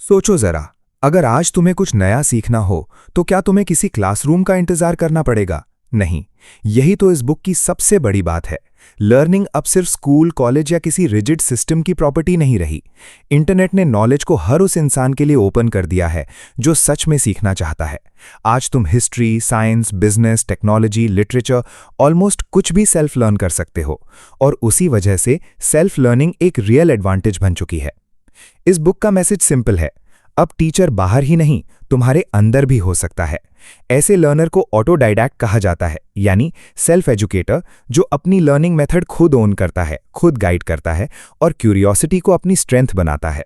सोचो जरा, अगर आज तुम्हें कुछ नया सीखना हो तो क्या तुम्हें किसी क्लासरूम का इंतजार करना पड़ेगा? नहीं। यही तो इस बुक की सबसे बड़ी बात है। लर्निंग अब सिर्फ स्कूल, कॉलेज या किसी रिजिड सिस्टम की प्रॉपर्टी नहीं रही। इंटरनेट ने नॉलेज को हर उस इंसान के लिए ओपन कर दिया है जो सच में सीखना चाहता है। आज तुम history, science, business, technology, literature, almost कुछ भी सेल्फ लर्न कर सकते हो। और उसी वजह से सेल्फ लर्निंग एक रियल एडवांटेज बन चुकी है। इस बुक का मैसेज सिंपल है। अब टीचर बाहर ही नहीं, तुम्हारे अंदर भी हो सकता है। ऐसे लर्नर को ऑटोडाइडैक्ट कहा जाता है, यानी सेल्फ एजुकेटर, जो अपनी लर्निंग मेथड खुद ओन करता है, खुद गाइड करता है और क्यूरियोसिटी को अपनी स्ट्रेंथ बनाता है।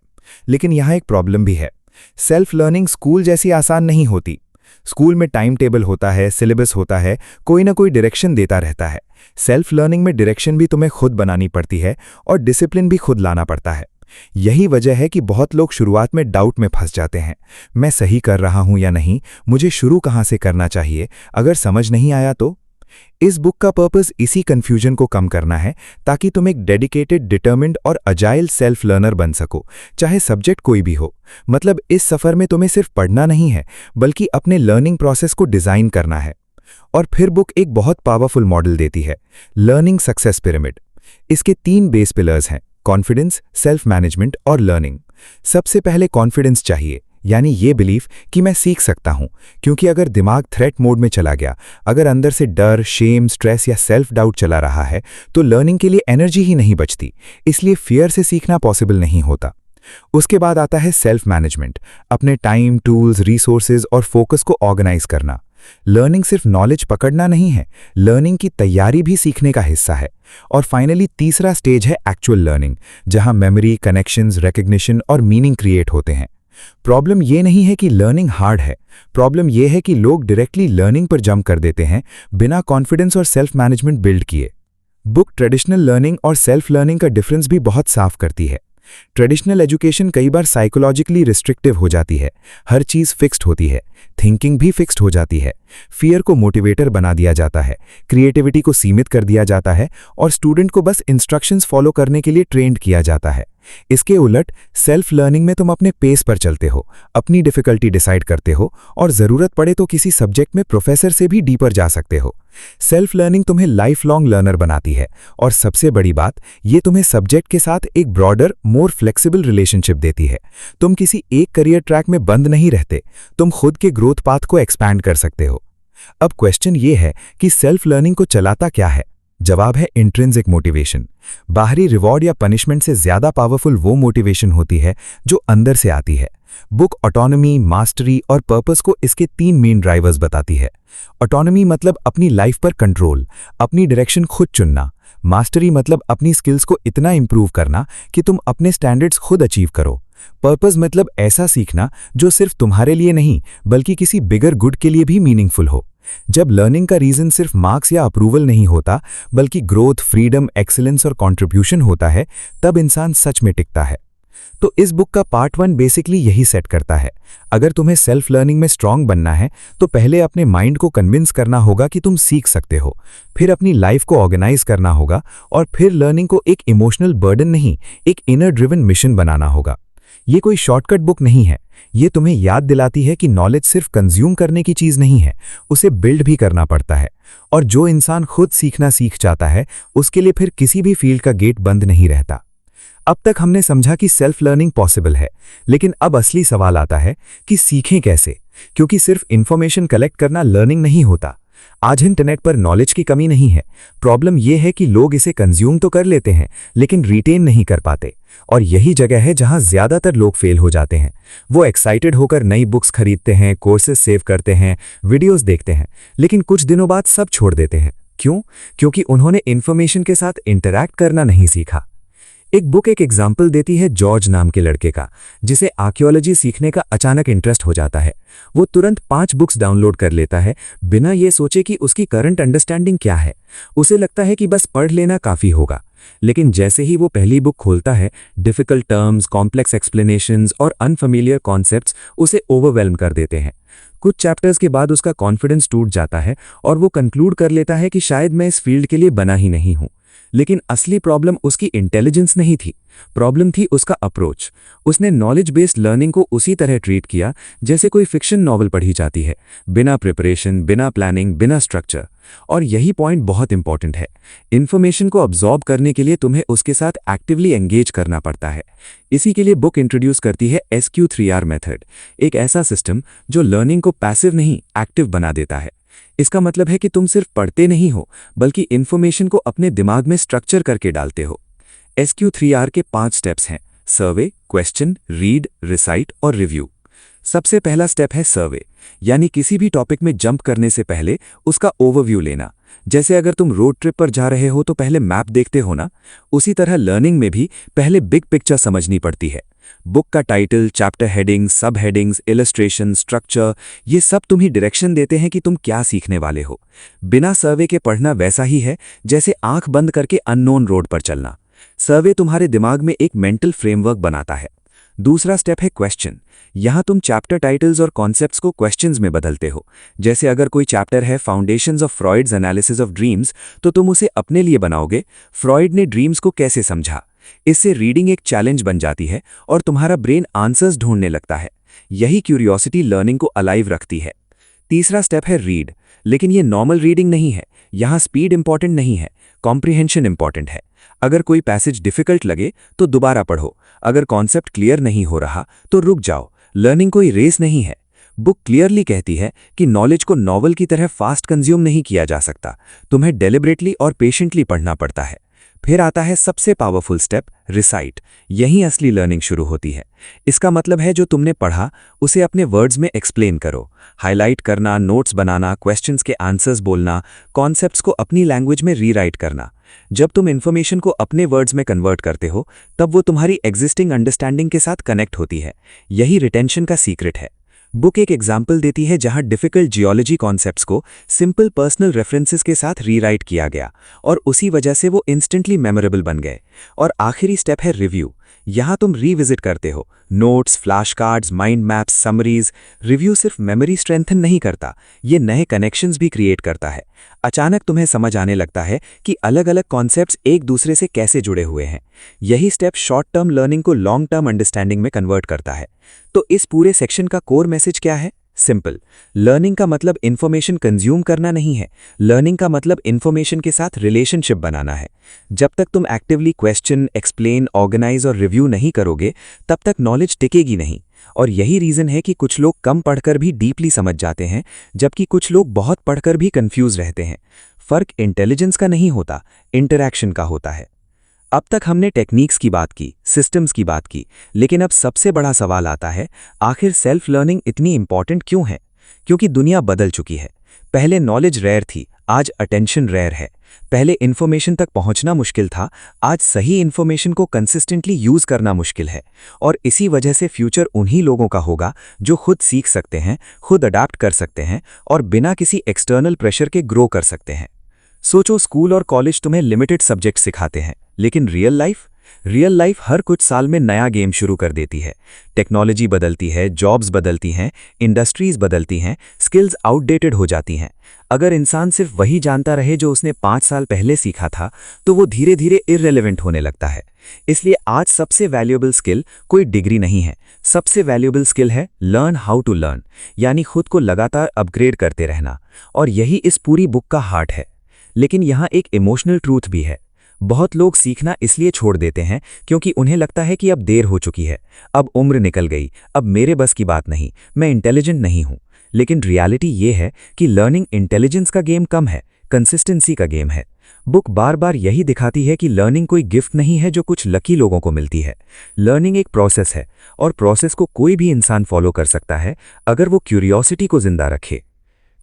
लेकिन यहाँ एक प्रॉब्लम भी है। सेल्फ लर्निंग स्कूल जैसी आसान नहीं होती। स्कूल में टाइम टेबल होता है, सिलेबस होता है, कोई ना कोई डायरेक्शन देता रहता है। सेल्फ लर्निंग में डायरेक्शन भी तुम्हें खुद बनानी पड़ती है और डिसिप्लिन भी खुद लाना पड़ता है। यही वजह है कि बहुत लोग शुरुआत में डाउट में फंस जाते हैं। मैं सही कर रहा हूं या नहीं, मुझे शुरू कहां से करना चाहिए, अगर समझ नहीं आया तो? इस बुक का पर्पस इसी कंफ्यूजन को कम करना है, ताकि तुम एक डेडिकेटेड, डिटर्मिन्ड और अजाइल सेल्फ लर्नर बन सको, चाहे सब्जेक्ट कोई भी हो। मतलब इस सफर में तुम्हें सिर्फ पढ़ना नहीं है, बल्कि अपने लर्निंग प्रोसेस को डिजाइन करना है। और फिर बुक एक बहुत पावरफुल मॉडल देती है, लर्निंग सक्सेस पिरामिड। इसके 3 बेस पिलर्स हैं, कॉन्फिडेंस, सेल्फ मैनेजमेंट और लर्निंग। सबसे पहले कॉन्फिडेंस चाहिए, यानी ये बिलीफ कि मैं सीख सकता हूं। क्योंकि अगर दिमाग थ्रेट मोड में चला गया, अगर अंदर से डर, शेम, स्ट्रेस या सेल्फ डाउट चला रहा है, तो लर्निंग के लिए एनर्जी ही नहीं बचती। इसलिए फियर से सीखना पॉसिबल नहीं होता। उसके बाद आता है सेल्फ मैनेजमेंट, अपने टाइम, टूल्स, रिसोर्सेज और फोकस को ऑर्गेनाइज करना। लर्निंग सिर्फ नॉलेज पकड़ना नहीं है, लर्निंग की तैयारी भी सीखने का हिस्सा है। और फाइनली तीसरा स्टेज है एक्चुअल लर्निंग, जहां मेमोरी, कनेक्शंस, रिकग्निशन और मीनिंग क्रिएट होते हैं। प्रॉब्लम ये नहीं है कि लर्निंग हार्ड है, प्रॉब्लम ये है कि लोग डायरेक्टली लर्निंग पर जंप कर देते हैं, बिना कॉन्फिडेंस और सेल्फ मैनेजमेंट बिल्ड किए। बुक ट्रेडिशनल लर्निंग और सेल्फ लर्निंग का डिफरेंस भी बहुत साफ करती है। ट्रेडिशनल एजुकेशन कई बार साइकोलॉजिकली रिस्ट्रिक्टिव हो जाती है, हर चीज़ फिक्स्ड होती है, थिंकिंग भी फिक्स्ड हो जाती है, फियर को मोटिवेटर बना दिया जाता है, क्रिएटिविटी को सीमित कर दिया जाता है और स्टूडेंट को बस इंस्ट्रक्शंस फॉलो करने के लिए ट्रेंड किया जाता है। इसके उलट सेल्फ लर्निंग में तुम अपने पेस पर चलते हो, अपनी डिफिकल्टी डिसाइड करते हो और ज़रूरत पड़े तो किसी सब्जेक्ट में प्रोफेसर से भी डीपर जा सकते हो। सेल्फ लर्निंग तुम्हें लाइफ लॉन्ग लर्नर बनाती है और सबसे बड़ी बात, ये तुम्हें सब्जेक्ट के साथ एक ब्रॉडर, मोर फ्लेक्सिबल रिलेशनशिप देती है। तुम किसी एक करियर ट्रैक में बंद नहीं रहते, तुम खुद के ग्रोथ पाथ को एक्सपैंड कर सकते हो। अब क्वेश्चन ये है कि सेल्फ लर्निंग को चलाता क्या है? जवाब है इंट्रिंसिक मोटिवेशन। बाहरी रिवॉर्ड या पनिशमेंट से ज्यादा पावरफुल वो मोटिवेशन होती है जो अंदर से आती है। बुक ऑटोनॉमी, मास्टरी और पर्पस को इसके 3 मेन ड्राइवर्स बताती है। ऑटोनॉमी मतलब अपनी लाइफ पर कंट्रोल, अपनी डायरेक्शन खुद चुनना। मास्टरी मतलब अपनी स्किल्स को इतना इंप्रूव करना कि तुम अपने स्टैंडर्ड्स खुद अचीव करो। पर्पस मतलब ऐसा सीखना जो सिर्फ तुम्हारे लिए नहीं, बल्कि किसी बिगर गुड के लिए भी मीनिंगफुल हो। जब लर्निंग का रीजन सिर्फ मार्क्स या अप्रूवल नहीं होता, बल्कि ग्रोथ, फ्रीडम, एक्सीलेंस और कंट्रीब्यूशन होता है, तब इंसान सच में टिकता है। तो इस बुक का पार्ट 1 बेसिकली यही सेट करता है। अगर तुम्हें सेल्फ लर्निंग में स्ट्रांग बनना है, तो पहले अपने माइंड को कन्विंस करना होगा कि तुम सीख सकते हो, फिर अपनी लाइफ को ऑर्गेनाइज करना होगा और फिर लर्निंग को एक इमोशनल बर्डन नहीं, एक इनर ड्रिवन मिशन बनाना होगा। ये कोई शॉर्टकट बुक नहीं है, ये तुम्हें याद दिलाती है कि नॉलेज सिर्फ कंज्यूम करने की चीज़ नहीं है, उसे बिल्ड भी करना पड़ता है। और जो इंसान खुद सीखना सीख जाता है, उसके लिए फिर किसी भी फील्ड का गेट बंद नहीं रहता। अब तक हमने समझा कि सेल्फ लर्निंग पॉसिबल है, लेकिन अब असली सवाल आता है कि सीखें कैसे? क्योंकि सिर्फ इंफॉर्मेशन कलेक्ट करना लर्निंग नहीं होता। आज इंटरनेट पर नॉलेज की कमी नहीं है, प्रॉब्लम यह है कि लोग इसे कंज्यूम तो कर लेते हैं, लेकिन रिटेन नहीं कर पाते। और यही जगह है जहां ज्यादातर लोग फेल हो जाते हैं। वो एक्साइटेड होकर नई बुक्स खरीदते हैं, कोर्सेज सेव करते हैं, वीडियोस देखते हैं, लेकिन कुछ दिनों बाद सब छोड़ देते हैं। क्यों? क्योंकि उन्होंने इन्फॉर्मेशन के साथ इंटरैक्ट करना नहीं सीखा। एक बुक एक एग्जाम्पल देती है जॉर्ज नाम के लड़के का, जिसे आर्कियोलॉजी सीखने का अचानक इंटरेस्ट हो जाता है। वो तुरंत 5 बुक्स डाउनलोड कर लेता है, बिना ये सोचे कि उसकी करंट अंडरस्टैंडिंग क्या है। उसे लगता है कि बस पढ़ लेना काफ़ी होगा। लेकिन जैसे ही वो पहली बुक खोलता है, डिफिकल्ट टर्म्स, कॉम्प्लेक्स एक्सप्लेनेशंस और अनफेमिलियर कॉन्सेप्ट्स उसे ओवरवेल्म कर देते हैं। कुछ चैप्टर्स के बाद उसका कॉन्फिडेंस टूट जाता है और वो कंक्लूड कर लेता है कि शायद मैं इस फील्ड के लिए बना ही नहीं हूँ। लेकिन असली प्रॉब्लम उसकी इंटेलिजेंस नहीं थी, प्रॉब्लम थी उसका अप्रोच। उसने नॉलेज बेस्ड लर्निंग को उसी तरह ट्रीट किया जैसे कोई फिक्शन नॉवल पढ़ी जाती है, बिना प्रिपरेशन, बिना प्लानिंग, बिना स्ट्रक्चर। और यही पॉइंट बहुत इंपॉर्टेंट है। इन्फॉर्मेशन को अब्जॉर्ब करने के लिए तुम्हें उसके साथ एक्टिवली एंगेज करना पड़ता है। इसी के लिए बुक इंट्रोड्यूस करती है SQ3R मेथड, एक ऐसा सिस्टम जो लर्निंग को पैसिव नहीं, एक्टिव बना देता है। इसका मतलब है कि तुम सिर्फ पढ़ते नहीं हो, बल्कि इन्फॉर्मेशन को अपने दिमाग में स्ट्रक्चर करके डालते हो। SQ3R के 5 स्टेप्स हैं: सर्वे, क्वेश्चन, रीड, रिसाइट और रिव्यू। सबसे पहला स्टेप है सर्वे, यानी किसी भी टॉपिक में जंप करने से पहले उसका ओवरव्यू लेना। जैसे अगर तुम रोड ट्रिप पर जा रहे हो तो पहले मैप देखते हो ना, उसी तरह लर्निंग में भी पहले बिग पिक्चर समझनी पड़ती है। बुक का टाइटल, चैप्टर हेडिंग्स, सब हेडिंग्स, इलस्ट्रेशन, स्ट्रक्चर, ये सब तुम्हें डायरेक्शन देते हैं कि तुम क्या सीखने वाले हो। बिना सर्वे के पढ़ना वैसा ही है जैसे आंख बंद करके अननोन रोड पर चलना। सर्वे तुम्हारे दिमाग में एक मेंटल फ्रेमवर्क बनाता है। दूसरा स्टेप है क्वेश्चन। यहां तुम चैप्टर टाइटल्स और कॉन्सेप्ट्स को क्वेश्चंस में बदलते हो। जैसे अगर कोई चैप्टर है foundations of Freud's analysis of dreams, तो तुम उसे अपने लिए बनाओगे, फ्रॉइड ने ड्रीम्स को कैसे समझा। इससे रीडिंग एक चैलेंज बन जाती है और तुम्हारा ब्रेन आंसर्स ढूंढने लगता है। यही क्यूरियोसिटी लर्निंग को अलाइव रखती है। तीसरा स्टेप है रीड, लेकिन ये नॉर्मल रीडिंग नहीं है। यहाँ स्पीड इंपॉर्टेंट नहीं है, कॉम्प्रिहेंशन इंपॉर्टेंट है। अगर कोई पैसेज डिफिकल्ट लगे तो दोबारा पढ़ो, अगर कॉन्सेप्ट क्लियर नहीं हो रहा तो रुक जाओ। लर्निंग कोई रेस नहीं है। बुक क्लियरली कहती है कि नॉलेज को नॉवल की तरह फास्ट कंज्यूम नहीं किया जा सकता, तुम्हें डेलिबरेटली और पेशेंटली पढ़ना पड़ता है। फिर आता है सबसे पावरफुल स्टेप, रिसाइट। यहीं असली लर्निंग शुरू होती है। इसका मतलब है जो तुमने पढ़ा उसे अपने वर्ड्स में एक्सप्लेन करो। हाईलाइट करना, नोट्स बनाना, क्वेश्चंस के आंसर्स बोलना, कॉन्सेप्ट्स को अपनी लैंग्वेज में रीराइट करना। जब तुम इन्फॉर्मेशन को अपने वर्ड्स में कन्वर्ट करते हो तब वो तुम्हारी एग्जिस्टिंग अंडरस्टैंडिंग के साथ कनेक्ट होती है। यही रिटेंशन का सीक्रेट है। बुक एक एग्जाम्पल देती है जहां डिफिकल्ट जियोलॉजी कॉन्सेप्ट्स को सिंपल पर्सनल रेफरेंसेस के साथ रीराइट किया गया और उसी वजह से वो इंस्टेंटली मेमोरेबल बन गए। और आखिरी स्टेप है रिव्यू। यहां तुम रीविजिट करते हो, notes, flash cards, mind maps, summaries. Review सिर्फ मेमोरी स्ट्रेंथन नहीं करता, ये नए कनेक्शंस भी क्रिएट करता है। अचानक तुम्हें समझ आने लगता है कि अलग अलग कॉन्सेप्ट्स एक दूसरे से कैसे जुड़े हुए हैं। यही स्टेप शॉर्ट टर्म लर्निंग को लॉन्ग टर्म अंडरस्टैंडिंग में कन्वर्ट करता है। तो इस पूरे सेक्शन का कोर मैसेज क्या है? सिंपल, लर्निंग का मतलब इन्फॉर्मेशन कंज्यूम करना नहीं है। लर्निंग का मतलब इन्फॉर्मेशन के साथ रिलेशनशिप बनाना है। जब तक तुम एक्टिवली क्वेश्चन, एक्सप्लेन, ऑर्गेनाइज और रिव्यू नहीं करोगे तब तक नॉलेज टिकेगी नहीं। और यही रीजन है कि कुछ लोग कम पढ़कर भी डीपली समझ जाते हैं, जबकि कुछ लोग बहुत पढ़कर भी कंफ्यूज रहते हैं। फर्क इंटेलिजेंस का नहीं होता, इंटरैक्शन का होता है। अब तक हमने टेक्निक्स की बात की, सिस्टम्स की बात की, लेकिन अब सबसे बड़ा सवाल आता है, आखिर सेल्फ लर्निंग इतनी इंपॉर्टेंट क्यों है? क्योंकि दुनिया बदल चुकी है। पहले नॉलेज रेयर थी, आज अटेंशन रेयर है। पहले इन्फॉर्मेशन तक पहुंचना मुश्किल था, आज सही इन्फॉर्मेशन को कंसिस्टेंटली यूज करना मुश्किल है। और इसी वजह से फ्यूचर उन्हीं लोगों का होगा जो खुद सीख सकते हैं, खुद अडाप्ट कर सकते हैं और बिना किसी एक्सटर्नल प्रेशर के ग्रो कर सकते हैं। सोचो, स्कूल और कॉलेज तुम्हें लिमिटेड सब्जेक्ट सिखाते हैं, लेकिन रियल लाइफ हर कुछ साल में नया गेम शुरू कर देती है। टेक्नोलॉजी बदलती है, जॉब्स बदलती हैं, इंडस्ट्रीज बदलती हैं, स्किल्स आउटडेटेड हो जाती हैं। अगर इंसान सिर्फ वही जानता रहे जो उसने 5 साल पहले सीखा था तो वो धीरे धीरे इररिलेवेंट होने लगता है। इसलिए आज सबसे वैल्यूएबल स्किल कोई डिग्री नहीं है, सबसे वैल्यूएबल स्किल है लर्न हाउ टू लर्न, यानी खुद को लगातार अपग्रेड करते रहना। और यही इस पूरी बुक का हार्ट है। लेकिन यहाँ एक इमोशनल ट्रूथ भी है। बहुत लोग सीखना इसलिए छोड़ देते हैं क्योंकि उन्हें लगता है कि अब देर हो चुकी है, अब उम्र निकल गई, अब मेरे बस की बात नहीं, मैं इंटेलिजेंट नहीं हूं। लेकिन रियलिटी ये है कि लर्निंग इंटेलिजेंस का गेम कम है, कंसिस्टेंसी का गेम है। बुक बार बार यही दिखाती है कि लर्निंग कोई गिफ्ट नहीं है जो कुछ लकी लोगों को मिलती है। लर्निंग एक प्रोसेस है और प्रोसेस को कोई भी इंसान फॉलो कर सकता है अगर वो क्यूरियोसिटी को जिंदा रखे।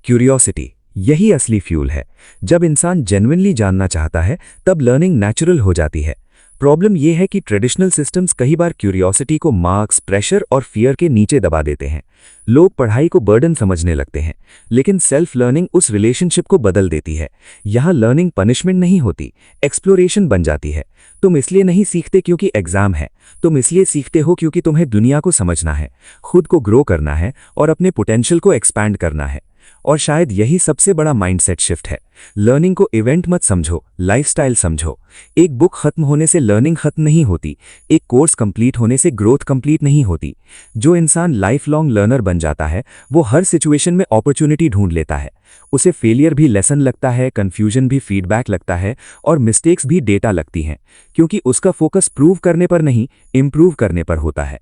क्यूरियोसिटी यही असली फ्यूल है। जब इंसान जेन्युइनली जानना चाहता है तब लर्निंग नेचुरल हो जाती है। प्रॉब्लम यह है कि ट्रेडिशनल सिस्टम्स कई बार क्यूरियोसिटी को मार्क्स, प्रेशर और फियर के नीचे दबा देते हैं। लोग पढ़ाई को बर्डन समझने लगते हैं, लेकिन सेल्फ लर्निंग उस रिलेशनशिप को बदल देती है। यहाँ लर्निंग पनिशमेंट नहीं होती, एक्सप्लोरेशन बन जाती है। तुम इसलिए नहीं सीखते क्योंकि एग्जाम है, तुम इसलिए सीखते हो क्योंकि तुम्हें दुनिया को समझना है, खुद को ग्रो करना है और अपने पोटेंशियल को एक्सपैंड करना है। और शायद यही सबसे बड़ा माइंडसेट शिफ्ट है। लर्निंग को इवेंट मत समझो, लाइफस्टाइल समझो। एक बुक खत्म होने से लर्निंग खत्म नहीं होती, एक कोर्स कंप्लीट होने से ग्रोथ कंप्लीट नहीं होती। जो इंसान लाइफ लॉन्ग लर्नर बन जाता है वो हर सिचुएशन में अपॉर्चुनिटी ढूंढ लेता है। उसे फेलियर भी लेसन लगता है, कंफ्यूजन भी फीडबैक लगता है और मिस्टेक्स भी डेटा लगती हैं, क्योंकि उसका फोकस प्रूव करने पर नहीं, इंप्रूव करने पर होता है।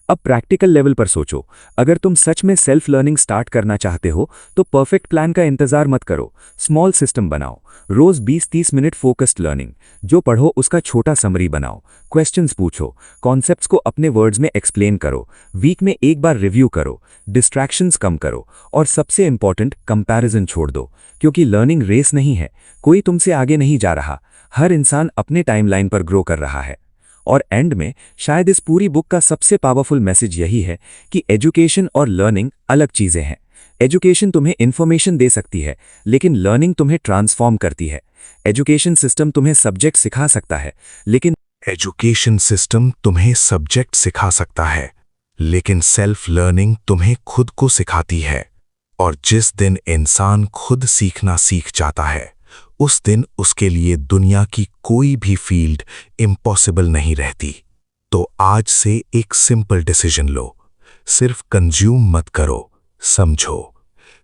अब प्रैक्टिकल लेवल पर सोचो, अगर तुम सच में सेल्फ लर्निंग स्टार्ट करना चाहते हो तो परफेक्ट प्लान का इंतजार मत करो। स्मॉल सिस्टम बनाओ। रोज 20-30 मिनट फोकस्ड लर्निंग। जो पढ़ो उसका छोटा समरी बनाओ। क्वेश्चंस पूछो, कॉन्सेप्ट्स को अपने वर्ड्स में एक्सप्लेन करो। वीक में एक बार रिव्यू करो। डिस्ट्रैक्शंस कम करो और सबसे इंपॉर्टेंट, कंपैरिजन छोड़ दो, क्योंकि लर्निंग रेस नहीं है। कोई तुमसे आगे नहीं जा रहा, हर इंसान अपने टाइमलाइन पर ग्रो कर रहा है। और एंड में शायद इस पूरी बुक का सबसे पावरफुल मैसेज यही है कि एजुकेशन और लर्निंग अलग चीजें हैं। एजुकेशन तुम्हें इंफॉर्मेशन दे सकती है, लेकिन लर्निंग तुम्हें ट्रांसफॉर्म करती है। एजुकेशन सिस्टम तुम्हें सब्जेक्ट सिखा सकता है, लेकिन सेल्फ लर्निंग तुम्हें खुद को सिखाती है। और जिस दिन इंसान खुद सीखना सीख जाता है, उस दिन उसके लिए दुनिया की कोई भी फील्ड इम्पॉसिबल नहीं रहती। तो आज से एक सिंपल डिसीजन लो। सिर्फ कंज्यूम मत करो, समझो।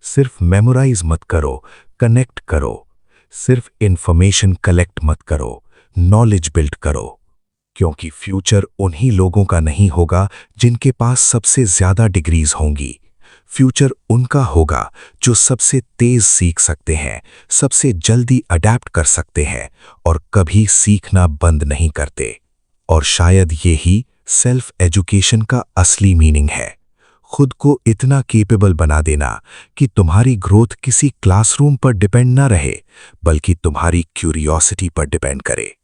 सिर्फ मेमोराइज मत करो, कनेक्ट करो। सिर्फ इंफॉर्मेशन कलेक्ट मत करो, नॉलेज बिल्ड करो। क्योंकि फ्यूचर उन्हीं लोगों का नहीं होगा जिनके पास सबसे ज्यादा डिग्रीज होंगी। फ्यूचर उनका होगा जो सबसे तेज सीख सकते हैं, सबसे जल्दी अडैप्ट कर सकते हैं और कभी सीखना बंद नहीं करते। और शायद यही सेल्फ एजुकेशन का असली मीनिंग है। खुद को इतना केपेबल बना देना कि तुम्हारी ग्रोथ किसी क्लासरूम पर डिपेंड ना रहे, बल्कि तुम्हारी क्यूरियोसिटी पर डिपेंड करे।